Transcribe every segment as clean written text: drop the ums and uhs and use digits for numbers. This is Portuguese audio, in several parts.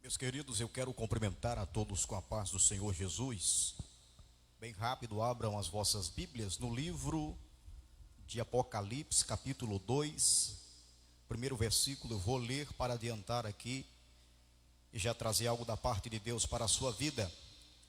Meus queridos, eu quero cumprimentar a todos com a paz do Senhor Jesus. Bem rápido, abram as vossas Bíblias no livro de Apocalipse, capítulo 2, primeiro versículo. Eu vou ler para adiantar aqui e já trazer algo da parte de Deus para a sua vida.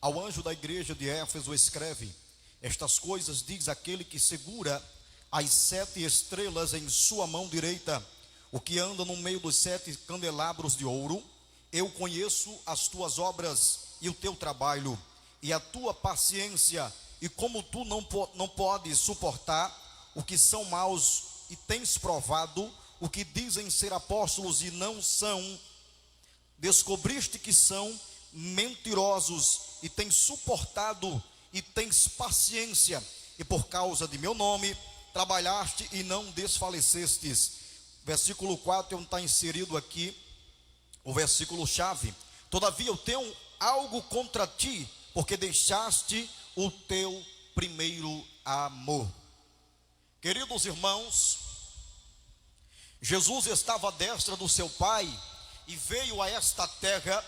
Ao anjo da igreja de Éfeso escreve: estas coisas diz aquele que segura as 7 estrelas em sua mão direita, o que anda no meio dos 7 candelabros de ouro. Eu conheço as tuas obras e o teu trabalho e a tua paciência, e como tu não podes suportar o que são maus, e tens provado o que dizem ser apóstolos e não são, descobriste que são mentirosos, e tens suportado e tens paciência, e por causa de meu nome trabalhaste e não desfalecestes. Versículo 4 onde está inserido aqui o versículo chave: todavia eu tenho algo contra ti, porque deixaste o teu primeiro amor. Queridos irmãos, Jesus estava à destra do seu Pai e veio a esta terra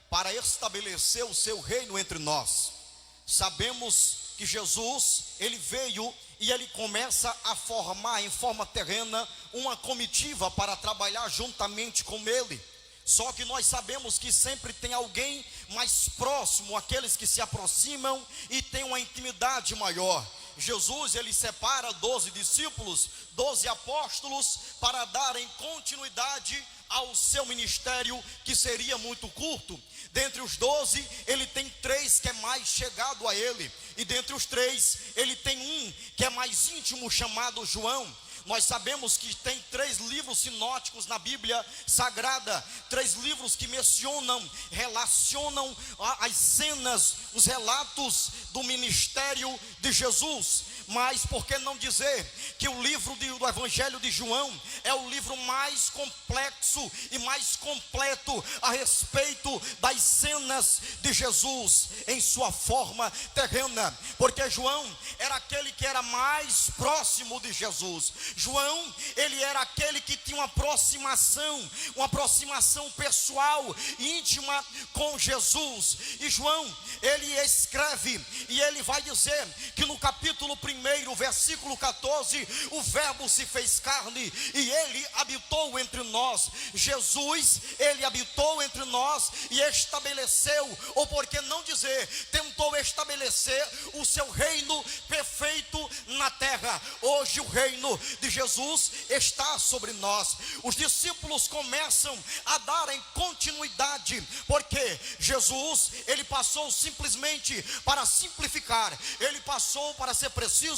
para estabelecer o seu reino entre nós. Sabemos que Jesus, ele veio e ele começa a formar em forma terrena uma comitiva para trabalhar juntamente com ele. Só que nós sabemos que sempre tem alguém mais próximo, aqueles que se aproximam e têm uma intimidade maior. Jesus, ele separa 12 discípulos, 12 apóstolos, para darem continuidade ao seu ministério, que seria muito curto. Dentre os 12, ele tem 3 que é mais chegado a ele, e dentre os 3, ele tem um que é mais íntimo, chamado João. Nós sabemos que tem 3 livros sinóticos na Bíblia Sagrada, 3 livros que relacionam as cenas, os relatos do ministério de Jesus. Mas por que não dizer que o livro do Evangelho de João é o livro mais complexo e mais completo a respeito das cenas de Jesus em sua forma terrena? Porque João era aquele que era mais próximo de Jesus. João, ele era aquele que tinha uma aproximação pessoal, íntima com Jesus. E João, ele escreve e ele vai dizer que no capítulo 1, versículo 14, o verbo se fez carne e ele habitou entre nós. Jesus, ele habitou entre nós e estabeleceu, ou por que não dizer, tentou estabelecer o seu reino perfeito na terra. Hoje o reino de Jesus está sobre nós. Os discípulos começam a darem continuidade, porque Jesus, ele passou simplesmente para simplificar, ele passou, para ser preciso,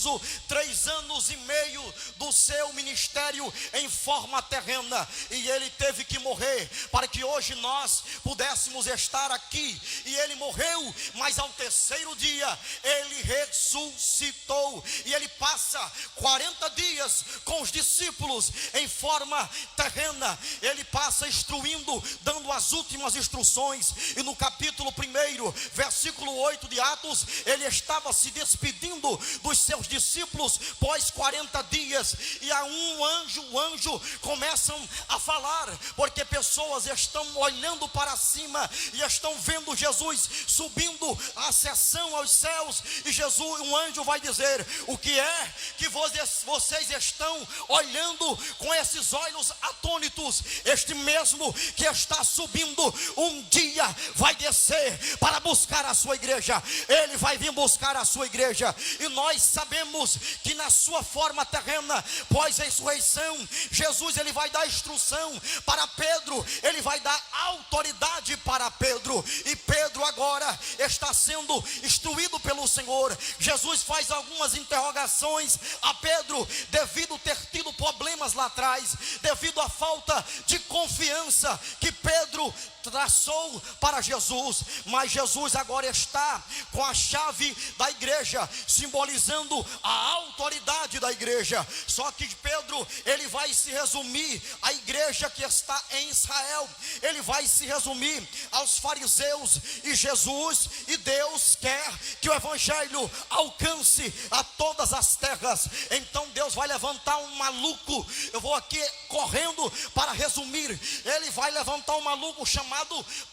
3 anos e meio do seu ministério em forma terrena, e ele teve que morrer para que hoje nós pudéssemos estar aqui. E ele morreu, mas ao 3º dia ele ressuscitou, e ele passa 40 dias com os discípulos em forma terrena. Ele passa instruindo, dando as últimas instruções, e no capítulo 1, versículo 8 de Atos, ele estava se despedindo dos seus discípulos pós 40 dias, e a o anjo começam a falar, porque pessoas estão olhando para cima e estão vendo Jesus subindo a ascensão aos céus, e Jesus, um anjo vai dizer: o que é que vocês estão olhando com esses olhos atônitos? Este mesmo que está subindo, um dia vai descer para buscar a sua igreja. Ele vai vir buscar a sua igreja, e nós sabemos que na sua forma terrena, pós a ressurreição, Jesus, ele vai dar instrução para Pedro, ele vai dar autoridade para Pedro, e Pedro agora está sendo instruído pelo Senhor. Jesus faz algumas interrogações a Pedro, devido ter tido problemas lá atrás, devido à falta de confiança que Pedro traçou para Jesus. Mas Jesus agora está com a chave da igreja, simbolizando a autoridade da igreja. Só que Pedro, ele vai se resumir à igreja que está em Israel, ele vai se resumir aos fariseus, e Jesus e Deus quer que o evangelho alcance a todas as terras. Então Deus vai levantar um maluco, eu vou aqui correndo para resumir, ele vai levantar um maluco chamado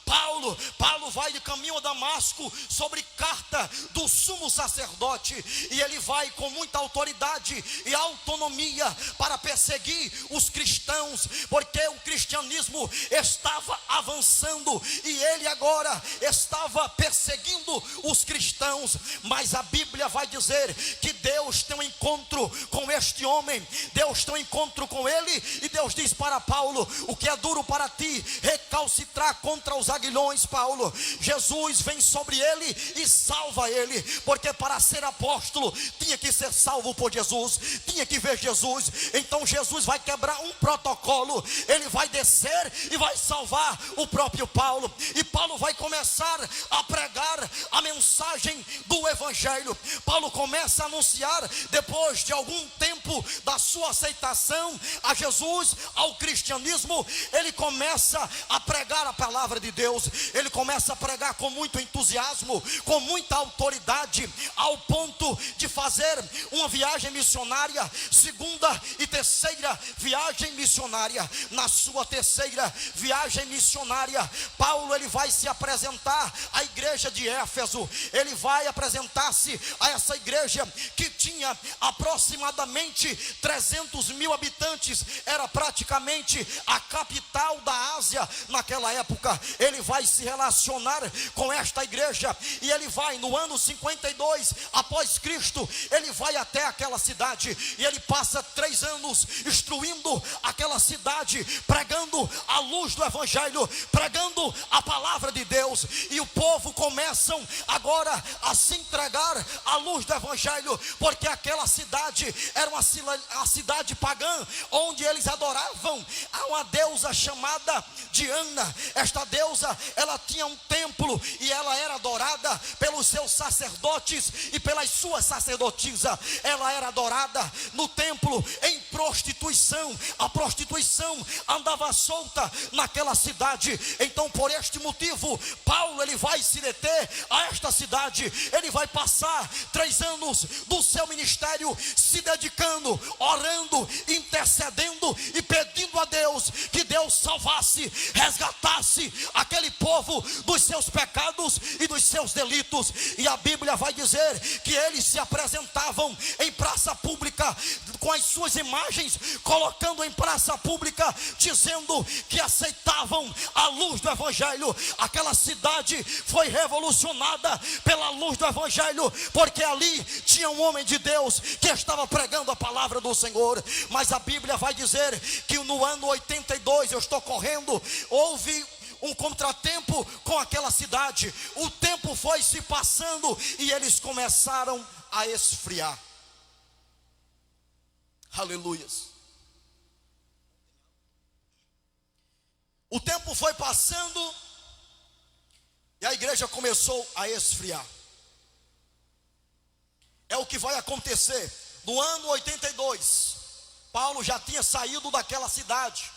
Paulo vai de caminho a Damasco sobre carta do sumo sacerdote, e ele vai com muita autoridade e autonomia para perseguir os cristãos, porque o cristianismo estava avançando e ele agora estava perseguindo os cristãos. Mas a Bíblia vai dizer que Deus tem um encontro com este homem, Deus tem um encontro com ele, e Deus diz para Paulo: o que é duro para ti recalcitrar contra os aguilhões, Paulo, Jesus vem sobre ele e salva ele, porque para ser apóstolo tinha que ser salvo por Jesus, tinha que ver Jesus. Então Jesus vai quebrar um protocolo, ele vai descer e vai salvar o próprio Paulo, e Paulo vai começar a pregar a mensagem do evangelho. Paulo começa a anunciar, depois de algum tempo da sua aceitação a Jesus, ao cristianismo, ele começa a pregar a palavra de Deus, ele começa a pregar com muito entusiasmo, com muita autoridade, ao ponto de fazer uma viagem missionária, segunda e terceira viagem missionária. Na sua terceira viagem missionária, Paulo ele vai se apresentar à igreja de Éfeso, ele vai apresentar-se a essa igreja que tinha aproximadamente 300 mil habitantes, era praticamente a capital da Ásia naquela época. Ele vai se relacionar com esta igreja, e ele vai no ano 52 após Cristo, ele vai até aquela cidade, e ele passa 3 anos instruindo aquela cidade, pregando a luz do evangelho, pregando a palavra de Deus, e o povo começam agora a se entregar à luz do evangelho, porque aquela cidade era uma cidade pagã, onde eles adoravam a uma deusa chamada Diana. Esta deusa, ela tinha um templo, e ela era adorada pelos seus sacerdotes e pelas suas sacerdotisas. Ela era adorada no templo em prostituição. A prostituição andava solta naquela cidade. Então, por este motivo, Paulo ele vai se deter a esta cidade. Ele vai passar 3 anos do seu ministério se dedicando, orando, intercedendo e pedindo a Deus que Deus salvasse, resgatasse aquele povo dos seus pecados e dos seus delitos. E a Bíblia vai dizer que eles se apresentavam em praça pública com as suas imagens, colocando em praça pública, dizendo que aceitavam a luz do evangelho. Aquela cidade foi revolucionada pela luz do evangelho, porque ali tinha um homem de Deus que estava pregando a palavra do Senhor. Mas a Bíblia vai dizer que no ano 82, eu estou correndo, houve um contratempo com aquela cidade. O tempo foi se passando e eles começaram a esfriar. Aleluias. O tempo foi passando e a igreja começou a esfriar. É o que vai acontecer no ano 82. Paulo já tinha saído daquela cidade.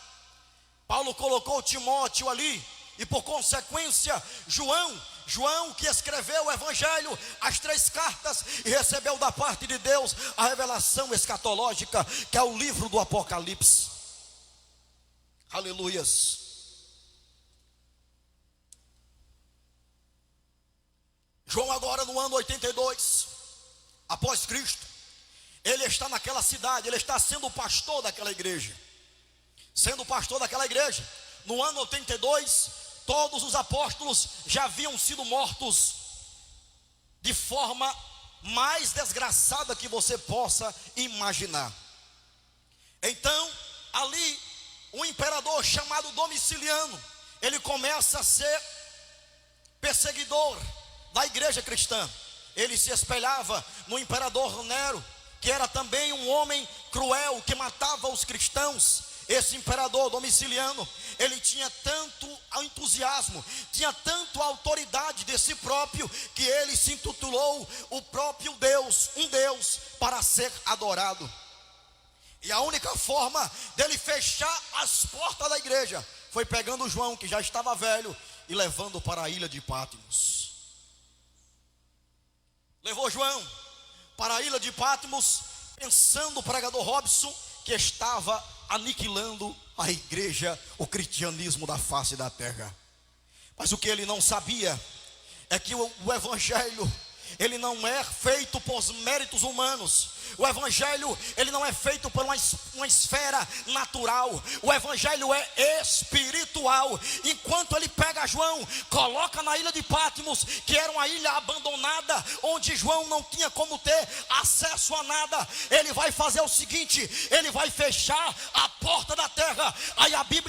Paulo colocou Timóteo ali, e por consequência João que escreveu o evangelho, as 3 cartas, e recebeu da parte de Deus a revelação escatológica, que é o livro do Apocalipse. Aleluias. João agora no ano 82 após Cristo, ele está naquela cidade, ele está sendo o pastor daquela igreja. Sendo pastor daquela igreja, no ano 82, todos os apóstolos já haviam sido mortos de forma mais desgraçada que você possa imaginar. Então, ali, um imperador chamado Domiciliano, ele começa a ser perseguidor da igreja cristã. Ele se espelhava no imperador Nero, que era também um homem cruel, que matava os cristãos. Esse imperador Domiciliano, ele tinha tanto entusiasmo, tinha tanto autoridade de si próprio, que ele se intitulou o próprio Deus, um Deus para ser adorado. E a única forma dele fechar as portas da igreja foi pegando João, que já estava velho, e levando para a ilha de Patmos. Levou João para a ilha de Patmos, pensando o pregador Robson que estava aniquilando a igreja, o cristianismo da face da terra. Mas o que ele não sabia é que o evangelho, ele não é feito por méritos humanos. O evangelho, ele não é feito por uma esfera natural. O evangelho é espiritual. Enquanto ele pega João, coloca na ilha de Patmos, que era uma ilha abandonada, onde João não tinha como ter acesso a nada, ele vai fazer o seguinte: ele vai fechar a porta da terra. Aí a Bíblia